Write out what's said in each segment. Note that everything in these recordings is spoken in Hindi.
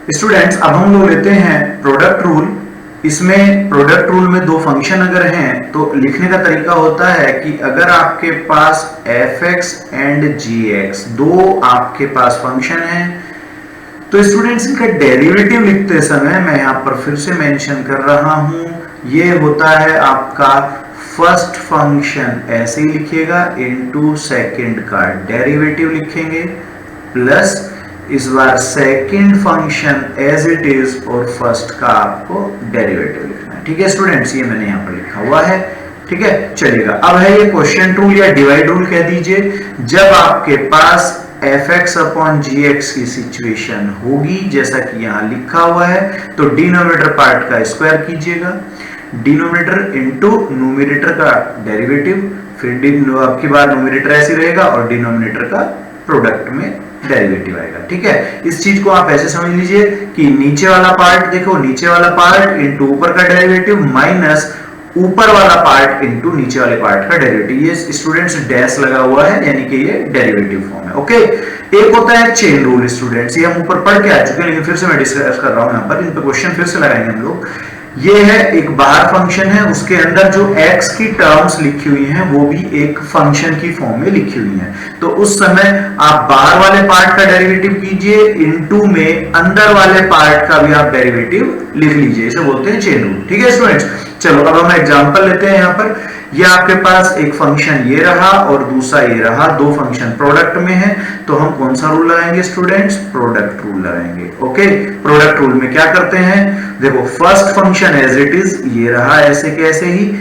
स्टूडेंट्स अब हम लोग लेते हैं प्रोडक्ट रूल। इसमें प्रोडक्ट रूल में दो फंक्शन अगर हैं तो लिखने का तरीका होता है कि अगर आपके पास fx एंड gx दो आपके पास फंक्शन हैं तो स्टूडेंट्स इनका डेरिवेटिव लिखते समय मैं यहां पर फिर से मेंशन कर रहा हूं, ये होता है आपका फर्स्ट फंक्शन, ऐसे ही लिखिएगा, इनटू सेकंड का डेरिवेटिव लिखेंगे प्लस इस बार second function as it is और फर्स्ट का आपको डेरिवेटिव लिखना है। ठीक है स्टूडेंट्स, ये मैंने यहां पर लिखा हुआ है। ठीक है, चलिएगा। अब है ये क्वोशिएंट रूल या डिवाइड रूल कह दीजिए। जब आपके पास fx अपॉन gx की सिचुएशन होगी जैसा कि यहां लिखा हुआ है तो डिनोमिनेटर पार्ट का स्क्वायर कीजिएगा, डिनोमिनेटर इनटू न्यूमरेटर का डेरिवेटिव, फिर आपकी बार न्यूमरेटर ऐसे रहेगा और डिनोमिनेटर का प्रोडक्ट में डेरिवेटिव आएगा। ठीक है, इस चीज को आप ऐसे समझ लीजिए कि नीचे वाला पार्ट देखो, नीचे वाला पार्ट इनटू ऊपर का डेरिवेटिव माइनस ऊपर वाला पार्ट इनटू नीचे वाले पार्ट का डेरिवेटिव। ये स्टूडेंट्स डैश लगा हुआ है यानी कि ये डेरिवेटिव फॉर्म है। ओके, एक होता है चेन रूल स्टूडेंट्स, ये हम ऊपर पढ़ के आ चुके हैं लेकिन फिर से मैं डिस्कस कर रहा हूं यहां पर, इन पे क्वेश्चन फिर से लगाएंगे हम लोग। ये है एक बाहर फंक्शन है, उसके अंदर जो x की टर्म्स लिखी हुई हैं वो भी एक फंक्शन की फॉर्म में लिखी हुई हैं, तो उस समय आप बाहर वाले पार्ट का डेरिवेटिव कीजिए, इनटू में अंदर वाले पार्ट का भी आप डेरिवेटिव लिख लीजिए, इसे बोलते हैं चेन रूल। ठीक है स्टूडेंट्स, चलो अब हम एग्जांपल लेते हैं। यहां पर ये आपके पास एक फंक्शन ये रहा और दूसरा ये रहा, दो फंक्शन प्रोडक्ट में है, तो हम कौन सा रूल लगाएंगे स्टूडेंट्स? प्रोडक्ट रूल लगाएंगे। ओके, प्रोडक्ट रूल में क्या करते हैं, देखो first function as it is ये रहा ऐसे के ऐसे ही,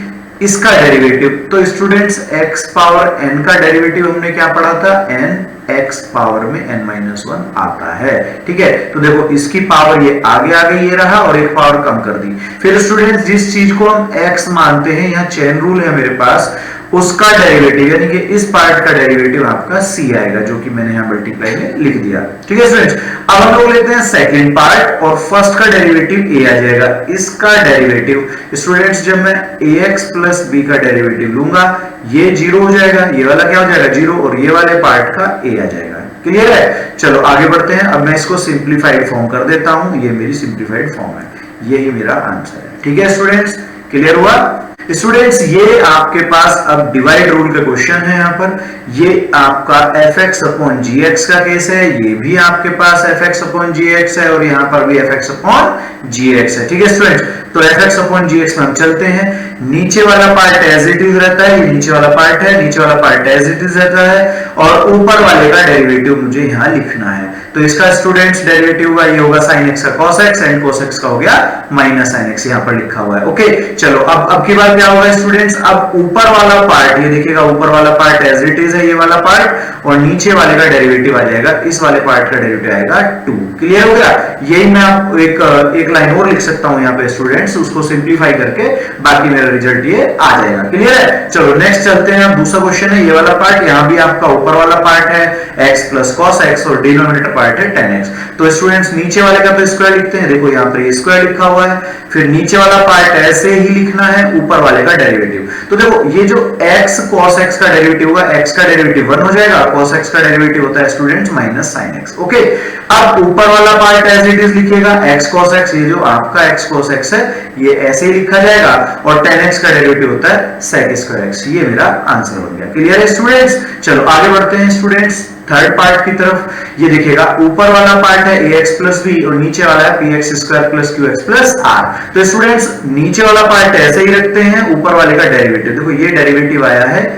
इसका डेरिवेटिव, तो स्टूडेंट्स x पावर n का डेरिवेटिव हमने क्या पढ़ा था, n x पावर में n-1 आता है। ठीक है, तो देखो इसकी पावर ये आगे आ गई, ये रहा और एक पावर कम कर दी। फिर स्टूडेंट्स जिस चीज को हम x मानते हैं, यहाँ चेन रूल है मेरे पास, उसका डेरिवेटिव यानी कि इस पार्ट का डेरिवेटिव आपका c आएगा, जो कि मैंने यहां मल्टीप्लाई में लिख दिया। ठीक है स्टूडेंट्स, अब हम लोग लेते हैं सेकंड पार्ट और फर्स्ट का डेरिवेटिव a आ जाएगा, इसका डेरिवेटिव स्टूडेंट्स जब मैं ax प्लस b का डेरिवेटिव लूंगा ये 0 हो जाएगा, ये वाला क्या हो जाएगा 0 और ये वाले पार्ट का a आ जाएगा। क्लियर है, चलो आगे बढ़ते हैं। अब मैं इसको सिंप्लीफाइड फॉर्म कर देता हूं, ये मेरी सिंप्लीफाइड फॉर्म है, यही मेरा आंसर है। ठीक है स्टूडेंट्स, क्लियर हुआ स्टूडेंट्स? ये आपके पास अब डिवाइड रूल का क्वेश्चन है। यहाँ पर ये आपका fx अपॉन gx का केस है, ये भी आपके पास fx अपॉन gx है और यहाँ पर भी fx अपॉन gx है। ठीक है स्टूडेंट्स, तो fx अपॉन gx में हम चलते हैं, नीचे वाला पार्ट एज इट इज रहता है, ये नीचे वाला पार्ट है, नीचे वाला पार्ट एज इट इज रहता है और ऊपर वाले का डेरिवेटिव मुझे यहाँ लिखना है। तो इसका स्टूडेंट्स डेरिवेटिव का ये होगा sin x का cos x and cos x का हो गया माइनस sin x, यहाँ पर लिखा हुआ है। ओके, चलो अब की बात क्या होगा स्टूडेंट्स, अब ऊपर वाला पार्ट ये देखिएगा, ऊपर वाला पार्ट एज इट इज है ये वाला पार्ट और नीचे वाले का डेरिवेटिव आ जाएगा, इस वाले पार्ट का डेरिवेटिव आएगा 2। क्लियर हो गया? यही मैं आप एक लाइन और लिख सकता हूं यहाँ पे स्टूडेंट्स, उसको सिंप्लीफाई करके बाकी मेरा रिजल्ट ये आ जाएगा। क्लियर है, चलो नेक्स्ट चलते हैं। दूसरा क्वेश्चन है ये वाला पार्ट, यहाँ भी आपका ऊपर वाला पार्ट है x प्लस cos x और डिनोमिनेटर पार्ट है tan x। तो स्टूडेंट्स नीचे वाले का तो स्क्वायर लिखते हैं, देखो यहाँ पर स्क्वायर लिखा हुआ है, फिर नीचे वाला पार्ट ऐसे ही लिखना है, ऊपर वाले का डेरिवेटिव। तो देखो ये जो x cos x का डेरिवेटिव होगा, x का डेरिवेटिव 1 हो जाएगा, cos x का डेरिवेटिव होता है students minus sin x। Okay, अब ऊपर वाला पार्ट एज इट इज लिखिएगा, x cos x, ये जो आपका x cos x है ये ऐसे ही लिखा जाएगा और tan x का डेरिवेटिव होता है sec स्क्वायर x। ये मेरा आंसर बन गया। क्लियर है स्टूडेंट्स? चलो आगे बढ़ते हैं स्टूडेंट्स थर्ड पार्ट की तरफ। ये देखिएगा ऊपर वाला पार्ट है ax प्लस b और नीचे वाला है px square plus qx plus r। तो स्टूडेंट्स नीचे वाला पार्ट ऐसे ही रखते हैं, ऊपर वाले का डेरिवेटिव, देखो ये डेरिवेटिव आया है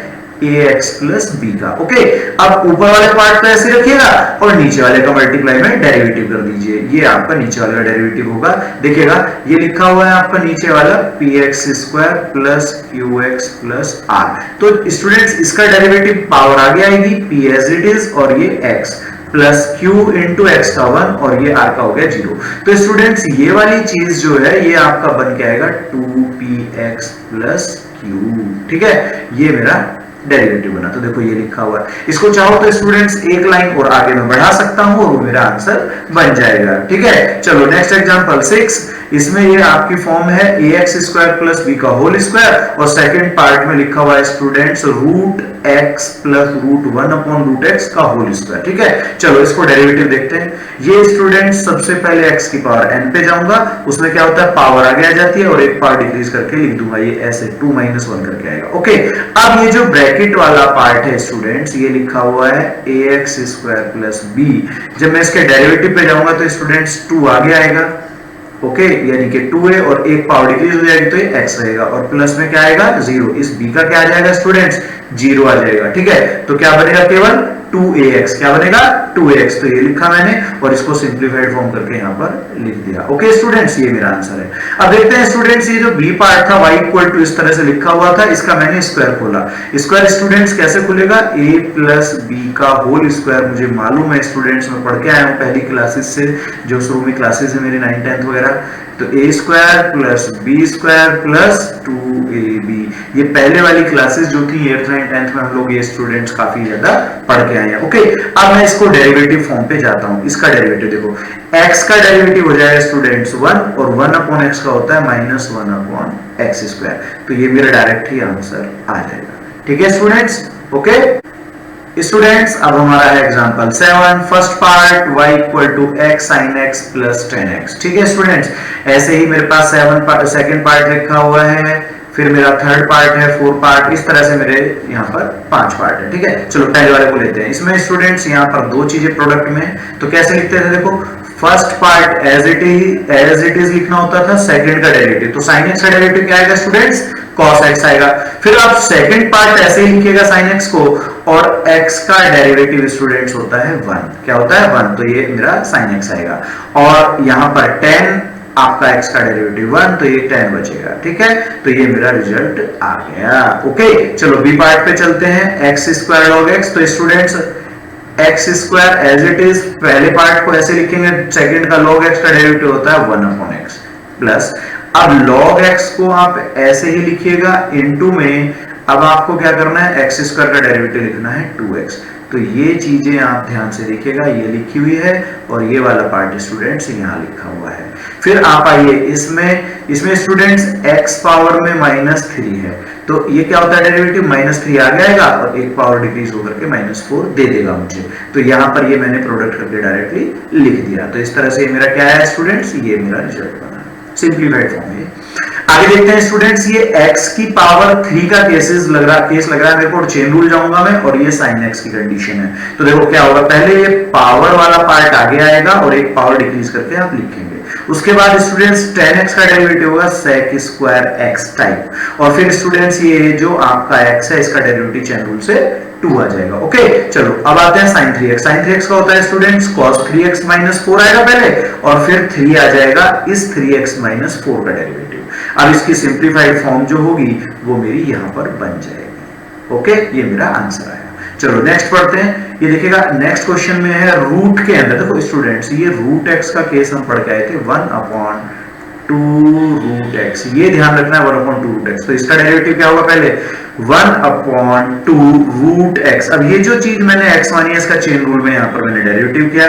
ax प्लस b का। ओके, अब ऊपर वाले पार्ट को ऐसे रखिएगा और नीचे वाले का मल्टीप्लाई में डेरिवेटिव कर दीजिए, ये आपका नीचे वाले का डेरिवेटिव होगा। देखिएगा ये लिखा हुआ है आपका नीचे वाला px square plus qx plus r। तो स्टूडेंट्स इसका डेरिवेटिव पावर आगे आएगी p एज इट इज और ये x plus q into x का 1 और ये r का हो गया 0। तो स्टूडेंट्स ये वाली चीज जो है ये आपका बन के आएगा 2px प्लस q। ठीक है, ये मेरा डेरिवेटिव बना। तो देखो ये लिखा हुआ है, इसको चाहो तो स्टूडेंट्स एक लाइन और आगे मैं बढ़ा सकता हूं और वो मेरा आंसर बन जाएगा। ठीक है, चलो नेक्स्ट एग्जांपल 6। इसमें ये आपकी फॉर्म है ax स्क्वायर प्लस बी का होल स्क्वायर, और सेकंड पार्ट में लिखा हुआ है students root x plus root 1 upon root x का होल स्क्वायर। ठीक है, चलो इसको डेरिवेटिव देखते हैं। ये स्टूडेंट्स सबसे पहले x की पावर n पे जाऊंगा, उसमें क्या होता है पावर आगे आ जाती है और एक पावर डिक्रीज करके लिख दूंगा, ये ऐसे 2 - 1 करके आएगा। ओके, अब ये जो ब्रैकेट वाला पार्ट है स्टूडेंट्स, ये लिखा हुआ है ax स्क्वायर प्लस b। जब मैं इसके डेरिवेटिव पे जाऊंगा तो स्टूडेंट्स 2 आगे आएगा, ओके, यानी कि 2 है और एक पावर डिक्रीज हो जाएगी तो ये x रहेगा, और प्लस में क्या आएगा 0, इस b का क्या आ जाएगा स्टूडेंट्स 0 आ जाएगा। ठीक है, तो क्या बनेगा केवल 2ax, क्या बनेगा 2ax, तो ये लिखा मैंने और इसको सिंप्लीफाइड फॉर्म करके यहां पर लिख दिया। ओके स्टूडेंट्स, ये मेरा आंसर है। अब देखते हैं स्टूडेंट्स, ये जो b पार्ट था y इक्वल टू इस तरह से लिखा हुआ था, इसका मैंने स्क्वायर खोला। स्क्वायर स्टूडेंट्स कैसे खुलेगा, a प्लस b का होल स्क्वायर, मुझे मालूम है स्टूडेंट्स, मैं पढ़ के आया हूं पहली क्लासेस से, जो शुरू में क्लासेस है मेरी 9th 10th वगैरह, तो a square plus b square plus 2ab, ये पहले वाली क्लासेस जो थी 8th 9th 10th में हम लोग ये स्टूडेंट्स काफी ज्यादा पढ़ के आए हैं। ओके, अब मैं इसको डेरिवेटिव फॉर्म पे जाता हूं। इसका डेरिवेटिव देखो, x का डेरिवेटिव हो जाएगा स्टूडेंट्स 1, और 1 अपॉन x का होता है -1 अपॉन x स्क्वायर, तो ये मेरा डायरेक्ट ही आंसर आ जाएगा। ठीक है स्टूडेंट्स, ओके स्टूडेंट्स, अब हमारा है example 7, first part y equal to x sin x plus 10x। ठीक है स्टूडेंट्स, ऐसे ही मेरे पास सेकंड पार्ट लिखा हुआ है, फिर मेरा थर्ड पार्ट है, 4 पार्ट, इस तरह से मेरे यहाँ पर 5 पार्ट है। ठीक है, चलो पहले वाले को लेते हैं। इसमें स्टूडेंट्स यहाँ पर 2 चीजें प्रोडक्ट में, तो कैसे लिखते थे देखो, first part as it is लिखना होता था, सेकंड का डेरिवेटिव, तो sin x का डेरिवेटिव क्या आएगा स्टूडेंट्स cos x आएगा। फिर आप सेकंड पार्ट ऐसे ही लिखिएगा sin x को, और x का डेरिवेटिव स्टूडेंट्स होता है 1, क्या होता है 1, तो ये मेरा sin x आएगा, और यहाँ पर 10 आपका x का डेरिवेटिव 1, तो ये 10 बचेगा। ठीक है, तो ये मेरा रिजल्ट आ गया। ओके, चलो बी पार्ट पे चलते हैं, x स्क्वायर log x, तो students x square as it is, पहले पार्ट को ऐसे लिखेंगे, सेकंड का log x का डेरिवेटिव होता है 1 अपॉन x प्लस, अब log x को आप ऐसे ही लिखिएगा इनटू में, अब आपको क्या करना है x स्क्वायर का डेरिवेटिव लिखना है 2x, तो ये चीजें आप ध्यान से देखिएगा, ये लिखी हुई है और ये वाला पार्ट स्टूडेंट्स यहाँ लिखा हुआ है। फिर आप आइए इसमें स्टूडेंट्स x पावर में -3 है, तो ये क्या होता है डेरिवेटिव -3 आ जाएगा और एक पावर डिक्रीज होकर के -4 दे देगा मुझे, तो यहाँ पर ये मैंने प्रोडक्ट करके डायरेक्टली लिख दिया। तो इस तरह से मेरा क्या है स्टूडेंट्स, ये मेरा रिजल्ट बना, सिंप्लीफाइड फॉर्म है। आगे देखते हैं स्टूडेंट्स, ये x की पावर 3 का केस लग रहा है मेरे को, चेन रूल जाऊंगा मैं, और ये sin x की कंडीशन है। तो देखो क्या होगा, पहले ये पावर वाला पार्ट आगे आएगा और एक पावर डिक्रीज करके आप लिखेंगे, उसके बाद स्टूडेंट्स 10x का डेरिवेटिव होगा sec स्क्वायर x टाइप, और फिर स्टूडेंट्स ये जो आपका x है इसका डेरिवेटिव चेन रूल से 2 आ जाएगा। ओके, चलो अब आते हैं sin 3x। sin 3x का होता है स्टूडेंट्स cos 3x - 4 आएगा पहले, और फिर 3 आ जाएगा इस 3x - 4 का डेरिवेटिव। अब इसकी सिंप्लीफाइड फॉर्म जो होगी वो मेरी यहाँ पर बन जाएगी। ओके, ये मेरा आंसर आया। चलो नेक्स्ट पढ़ते हैं, ये देखिएगा नेक्स्ट क्वेश्चन में है रूट के अंदर, देखो स्टूडेंट्स ये रूट x का केस हम पढ़ के आए थे, 1/2 रूट x, ये ध्यान रखना है 1/2 रूट x, तो इसका डेरिवेटिव क्या होगा पहले 1/2 रूट x। अब ये जो चीज मैंने x मानी है, इसका चेन रूल में यहाँ पर मैंने डेरिवेटिव किया,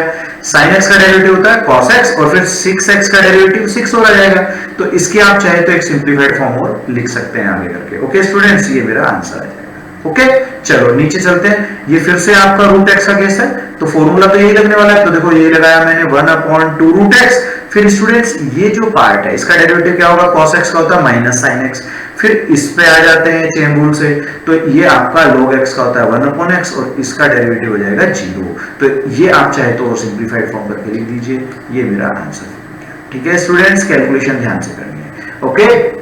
sin x का डेरिवेटिव होता है cos x, और फिर 6x का डेरिवेटिव 6 हो जाएगा, तो इसके आप चाहे तो एक सिंप्लीफाइड फॉर्म और लिख सकते हैं आगे करके। ओके स्टूडेंट्स, ये मेरा आंसर आ जाएगा। ओके, चलो नीचे चलते हैं, ये फिर से आपका रूट x का केस है, तो फॉर्मूला तो यही लगने वाला है, तो देखो ये लगाया मैंने 1/2 रूट x। फिर स्टूडेंट्स ये जो पार्ट है इसका डेरिवेटिव क्या होगा, cos x का होता है -sin x, फिर इस पे आ जाते हैं चेन रूल से, तो ये आपका log x का होता है 1/x, और इसका डेरिवेटिव हो जाएगा 0, तो ये आप चाहे तो और सिंप्लीफाइड फॉर्म करके लिख दीजिए, ये मेरा आंसर। ठीक है स्टूडेंट्स, कैलकुलेशन ध्यान से करनी है। ओके।